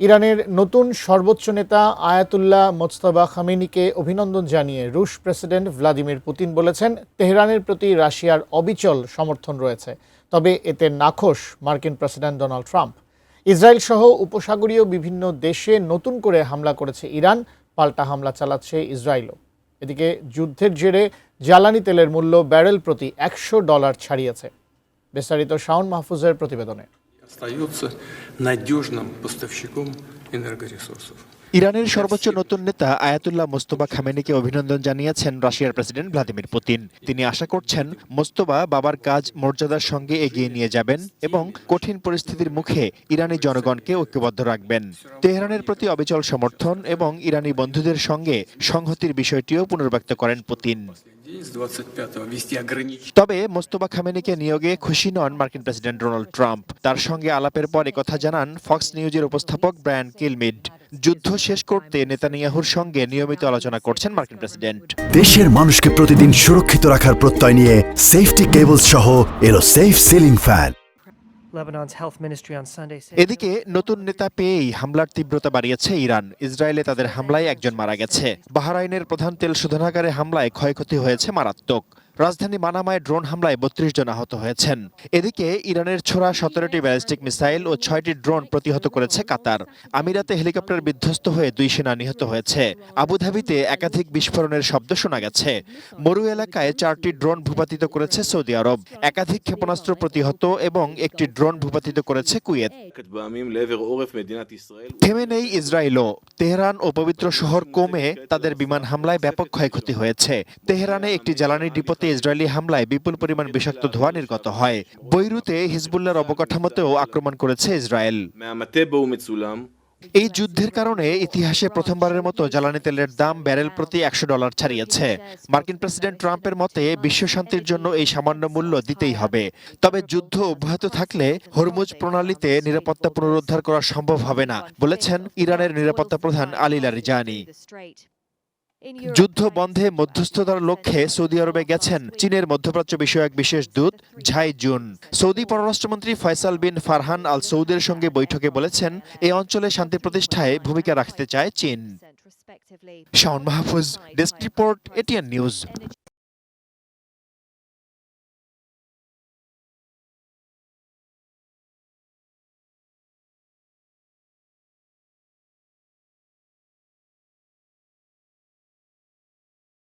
ইরানের নতুন সর্বোচ্চ নেতা আয়াতুল্লাহ মোজতবা খামেনিকে অভিনন্দন জানিয়ে রুশ প্রেসিডেন্ট ভ্লাদিমির পুতিন বলেছেন, তেহরানের প্রতি রাশিয়ার অবিচল সমর্থন রয়েছে, তবে এতে নাখোশ মার্কিন প্রেসিডেন্ট ডোনাল্ড ট্রাম্প। ইসরায়েল সহ উপসাগরীয় বিভিন্ন দেশে নতুন করে হামলা করেছে ইরান, পাল্টা হামলা চালাচ্ছে ইসরায়েলও। এদিকে যুদ্ধের জেরে জ্বালানি তেলের মূল্য ব্যারেল প্রতি $100 ছাড়িয়েছে। বিস্তারিত শাওন মাহফুজের প্রতিবেদনে। остается надежным поставщиком энергоресурсов. ইরানের সর্বোচ্চ নতুন নেতা আয়াতুল্লাহ মোজতবা খামেনিকে অভিনন্দন জানিয়েছেন রাশিয়ার প্রেসিডেন্ট ভ্লাদিমির পুতিন। তিনি আশা করছেন মোজতবা বাবার কাজ মর্যাদার সঙ্গে এগিয়ে নিয়ে যাবেন এবং কঠিন পরিস্থিতির মুখে ইরানি জনগণকে ঐক্যবদ্ধ রাখবেন। তেহরানের প্রতি অবিচল সমর্থন এবং ইরানি বন্ধুদের সঙ্গে সংহতির বিষয়টিও পুনর্ব্যক্ত করেন পুতিন। তবে মোজতবা খামেনিকে নিয়োগে খুশি নন মার্কিন প্রেসিডেন্ট ডোনাল্ড ট্রাম্প। তার সঙ্গে আলাপের পর একথা জানান ফক্স নিউজের উপস্থাপক ব্রায়ান কিলমিড। যুদ্ধ শেষ করতে নেতানিয়াহুর সঙ্গে নিয়মিত আলোচনা করছেন মার্কিন প্রেসিডেন্ট। দেশের মানুষকে প্রতিদিন সুরক্ষিত রাখার প্রত্যয় নিয়ে সেফটি কেবলস সহ এলো সেফ সিলিং ফ্যান। এদিকে নতুন নেতা পেয়েই হামলার তীব্রতা বাড়িয়েছে ইরান। ইসরায়েলে তাদের হামলায় একজন মারা গেছে। বাহরাইনের প্রধান তেল শোধনাগারে হামলায় ক্ষয়ক্ষতি হয়েছে মারাত্মক। রাজধানী মানামায় ড্রোন হামলায় ৩২ জন আহত হয়েছেন। এদিকে ইরানের ছোড়া ১৭টি ব্যালিস্টিক মিসাইল ও ৬টি ড্রোন প্রতিহত করেছে কাতার। আমিরাতে হেলিকপ্টার বিধ্বস্ত হয়ে ২ সেনা নিহত হয়েছে। আবুধাবিতে একাধিক বিস্ফোরণের শব্দ শোনা গেছে। মরু এলাকায় ৪টি ড্রোন ভূপাতিত করেছে সৌদি আরব। একাধিক ক্ষেপণাস্ত্র প্রতিহত এবং একটি ড্রোন ভূপাতিত করেছে কুয়েত। থেমে নেই ইসরায়েলও। তেহরান ও পবিত্র শহর কোমে তাদের বিমান হামলায় ব্যাপক ক্ষয়ক্ষতি হয়েছে। তেহরানে একটি জ্বালানি ডিপোতে ইসরায়েলি হামলায় বিপুল পরিমাণ বিষাক্ত ধোঁয়া নির্গত হয়। বৈরুতে হিজবুল্লাহর অবকাঠামোতেও আক্রমণ করেছে ইসরায়েল। এই যুদ্ধের কারণে ইতিহাসে প্রথমবারের মতো জ্বালানি তেলের দাম ব্যারেল প্রতি $100 ছাড়িয়েছে। মার্কিন প্রেসিডেন্ট ট্রাম্পের মতে বিশ্ব শান্তির জন্য এই সামান্য মূল্য দিতেই হবে। তবে যুদ্ধ অব্যাহত থাকলে হরমুজ প্রণালীতে নিরাপত্তা পুনরুদ্ধার করা সম্ভব হবে না, বলেছেন ইরানের নিরাপত্তা প্রধান আলী লারিজানি। যুদ্ধ বন্ধে মধ্যস্থতার লক্ষ্যে সৌদি আরবে গেছেন চীনের মধ্যপ্রাচ্য বিষয়ক বিশেষ দূত ঝাই জুন। সৌদি পররাষ্ট্রমন্ত্রী ফয়সাল বিন ফারহান আল সৌদের সঙ্গে বৈঠকে বলেছেন, এই অঞ্চলে শান্তি প্রতিষ্ঠায় ভূমিকা রাখতে চায় চীন। Shaon Mahfuz, desk report, ATN news.